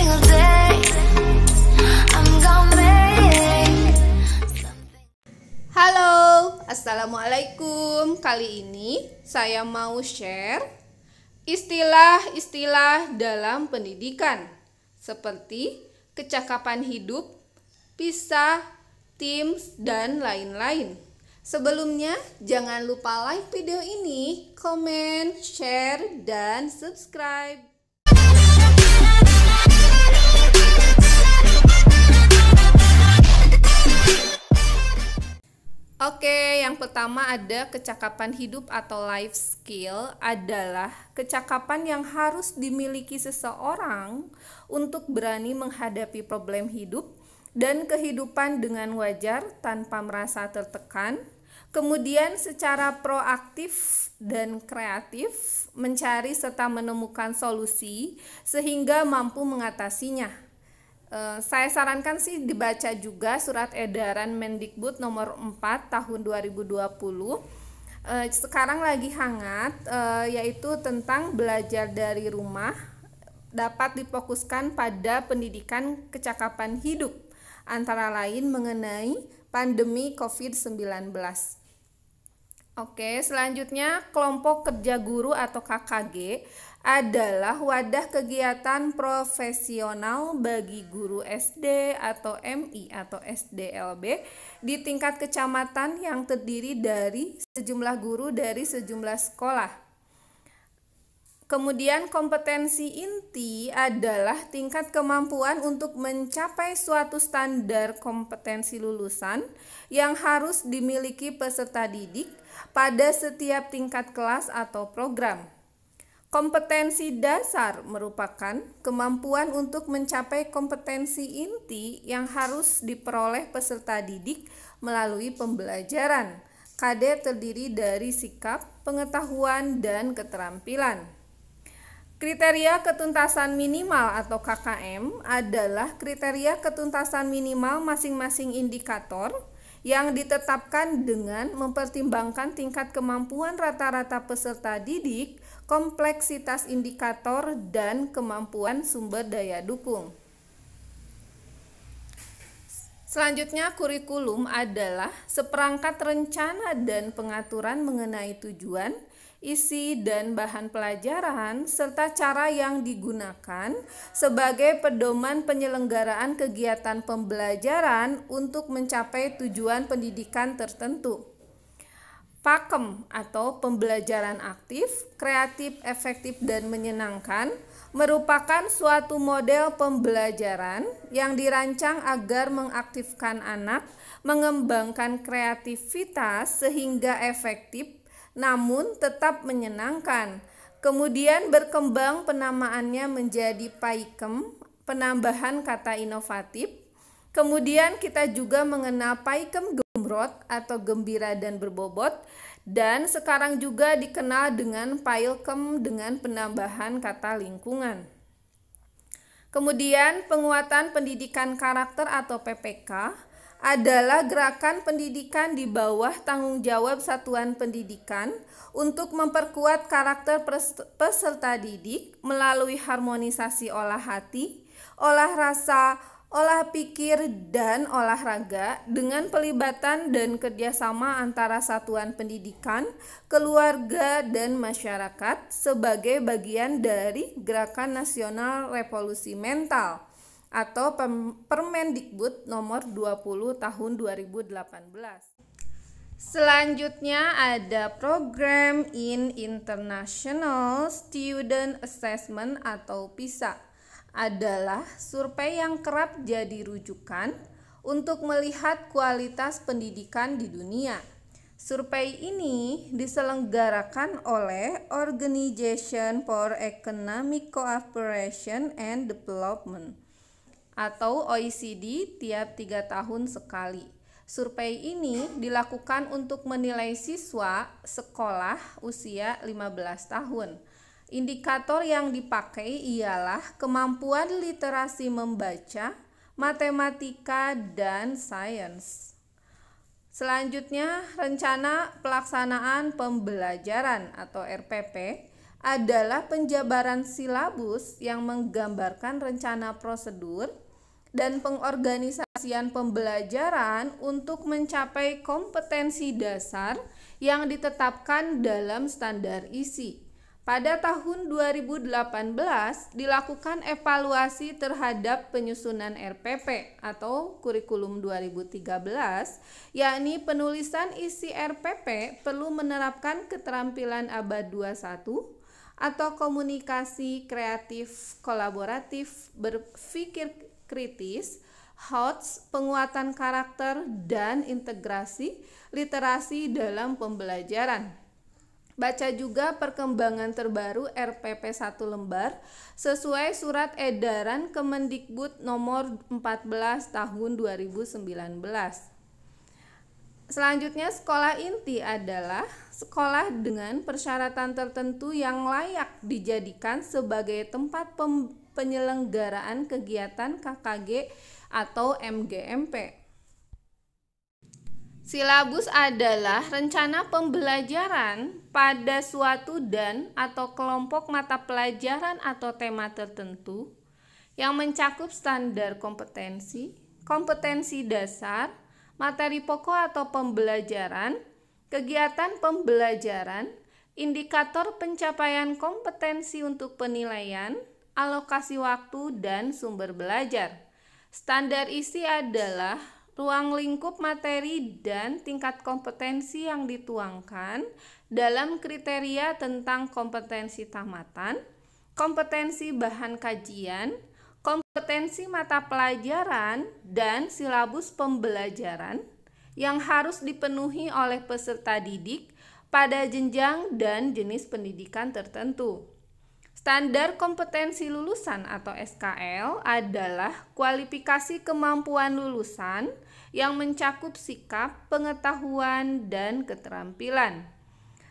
single day. I'm gonna make something. Halo, Assalamualaikum. Kali ini saya mau share istilah-istilah dalam pendidikan seperti kecakapan hidup, PISA, TIMSS, dan lain-lain. Sebelumnya, jangan lupa like video ini, komen, share, dan subscribe. Oke, yang pertama ada kecakapan hidup atau life skill adalah kecakapan yang harus dimiliki seseorang untuk berani menghadapi problem hidup dan kehidupan dengan wajar tanpa merasa tertekan, kemudian secara proaktif dan kreatif mencari serta menemukan solusi sehingga mampu mengatasinya. Saya sarankan sih dibaca juga surat edaran Mendikbud nomor 4 tahun 2020. Sekarang lagi hangat, yaitu tentang belajar dari rumah dapat difokuskan pada pendidikan kecakapan hidup, antara lain mengenai pandemi COVID-19. Oke, selanjutnya kelompok kerja guru atau KKG adalah wadah kegiatan profesional bagi guru SD atau MI atau SDLB di tingkat kecamatan yang terdiri dari sejumlah guru dari sejumlah sekolah. Kemudian kompetensi inti adalah tingkat kemampuan untuk mencapai suatu standar kompetensi lulusan yang harus dimiliki peserta didik pada setiap tingkat kelas atau program. Kompetensi dasar merupakan kemampuan untuk mencapai kompetensi inti yang harus diperoleh peserta didik melalui pembelajaran. KD terdiri dari sikap, pengetahuan, dan keterampilan. Kriteria ketuntasan minimal atau KKM adalah kriteria ketuntasan minimal masing-masing indikator yang ditetapkan dengan mempertimbangkan tingkat kemampuan rata-rata peserta didik, kompleksitas indikator, dan kemampuan sumber daya dukung. Selanjutnya, kurikulum adalah seperangkat rencana dan pengaturan mengenai tujuan, isi dan bahan pelajaran, serta cara yang digunakan sebagai pedoman penyelenggaraan kegiatan pembelajaran untuk mencapai tujuan pendidikan tertentu. Pakem atau pembelajaran aktif, kreatif, efektif, dan menyenangkan merupakan suatu model pembelajaran yang dirancang agar mengaktifkan anak, mengembangkan kreativitas sehingga efektif namun tetap menyenangkan. Kemudian berkembang penamaannya menjadi Paikem, penambahan kata inovatif. Kemudian kita juga mengenal Paikem Gemrot atau gembira dan berbobot, dan sekarang juga dikenal dengan Pailkem dengan penambahan kata lingkungan. Kemudian penguatan pendidikan karakter atau PPK adalah gerakan pendidikan di bawah tanggung jawab satuan pendidikan untuk memperkuat karakter peserta didik melalui harmonisasi olah hati, olah rasa, olah pikir, dan olahraga dengan pelibatan dan kerjasama antara satuan pendidikan, keluarga, dan masyarakat sebagai bagian dari Gerakan Nasional Revolusi Mental atau Permendikbud nomor 20 tahun 2018. Selanjutnya ada program in International Student Assessment atau PISA. Adalah survei yang kerap jadi rujukan untuk melihat kualitas pendidikan di dunia. Survei ini diselenggarakan oleh Organization for Economic Cooperation and Development atau OECD tiap 3 tahun sekali. Survei ini dilakukan untuk menilai siswa sekolah usia 15 tahun. Indikator yang dipakai ialah kemampuan literasi membaca, matematika, dan sains. Selanjutnya, rencana pelaksanaan pembelajaran atau RPP adalah penjabaran silabus yang menggambarkan rencana prosedur dan pengorganisasian pembelajaran untuk mencapai kompetensi dasar yang ditetapkan dalam standar ISI. Pada tahun 2018 dilakukan evaluasi terhadap penyusunan RPP atau kurikulum 2013, yakni penulisan isi RPP perlu menerapkan keterampilan abad 21 atau komunikasi kreatif kolaboratif, berpikir kritis, HOTS, penguatan karakter, dan integrasi literasi dalam pembelajaran. Baca juga perkembangan terbaru RPP 1 lembar sesuai surat edaran Kemendikbud nomor 14 tahun 2019. Selanjutnya, sekolah inti adalah sekolah dengan persyaratan tertentu yang layak dijadikan sebagai tempat penyelenggaraan kegiatan KKG atau MGMP. Silabus adalah rencana pembelajaran pada suatu dan atau kelompok mata pelajaran atau tema tertentu yang mencakup standar kompetensi, kompetensi dasar, materi pokok atau pembelajaran, kegiatan pembelajaran, indikator pencapaian kompetensi untuk penilaian, alokasi waktu, dan sumber belajar. Standar isi adalah ruang lingkup materi dan tingkat kompetensi yang dituangkan dalam kriteria tentang kompetensi tamatan, kompetensi bahan kajian, kompetensi mata pelajaran, dan silabus pembelajaran yang harus dipenuhi oleh peserta didik pada jenjang dan jenis pendidikan tertentu. Standar kompetensi lulusan atau SKL adalah kualifikasi kemampuan lulusan yang mencakup sikap, pengetahuan, dan keterampilan.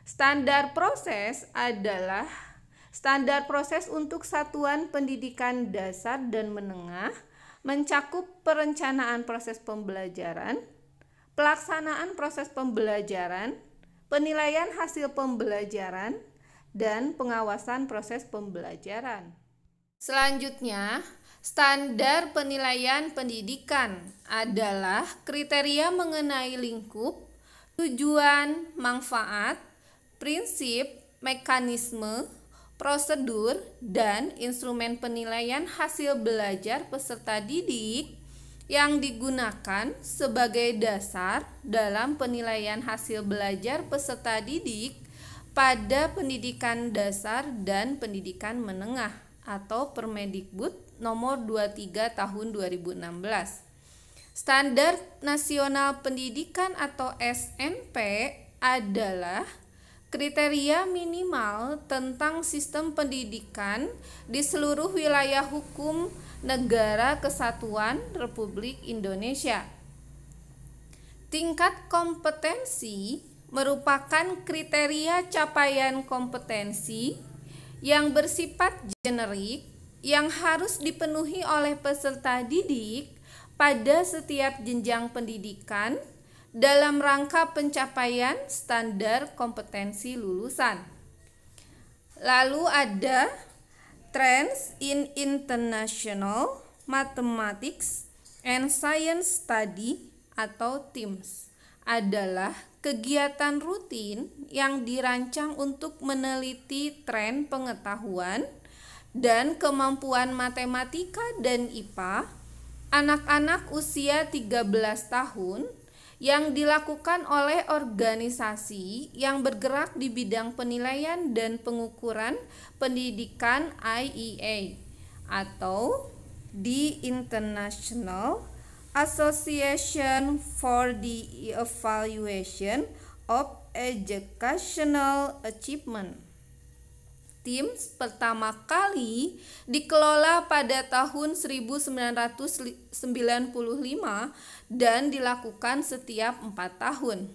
Standar proses adalah standar proses untuk satuan pendidikan dasar dan menengah, mencakup perencanaan proses pembelajaran, pelaksanaan proses pembelajaran, penilaian hasil pembelajaran, dan pengawasan proses pembelajaran. Selanjutnya, standar penilaian pendidikan adalah kriteria mengenai lingkup, tujuan, manfaat, prinsip, mekanisme, prosedur, dan instrumen penilaian hasil belajar peserta didik yang digunakan sebagai dasar dalam penilaian hasil belajar peserta didik pada pendidikan dasar dan pendidikan menengah atau Permendikbud nomor 23 tahun 2016. Standar Nasional Pendidikan atau SNP adalah kriteria minimal tentang sistem pendidikan di seluruh wilayah hukum Negara Kesatuan Republik Indonesia. Tingkat kompetensi merupakan kriteria capaian kompetensi yang bersifat generik yang harus dipenuhi oleh peserta didik pada setiap jenjang pendidikan dalam rangka pencapaian standar kompetensi lulusan. Lalu ada Trends in International Mathematics and Science Study atau TIMSS adalah kegiatan rutin yang dirancang untuk meneliti tren pengetahuan dan kemampuan matematika dan IPA anak-anak usia 13 tahun yang dilakukan oleh organisasi yang bergerak di bidang penilaian dan pengukuran pendidikan IEA atau the International Association for the Evaluation of Educational Achievement. TIMSS pertama kali dikelola pada tahun 1995 dan dilakukan setiap 4 tahun.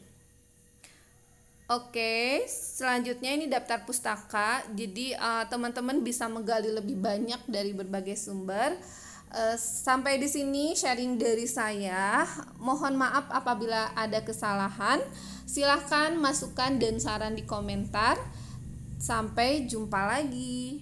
Oke, selanjutnya ini daftar pustaka. Jadi teman-teman bisa menggali lebih banyak dari berbagai sumber. Sampai di sini sharing dari saya. Mohon maaf apabila ada kesalahan. Silahkan masukkan dan saran di komentar. Sampai jumpa lagi.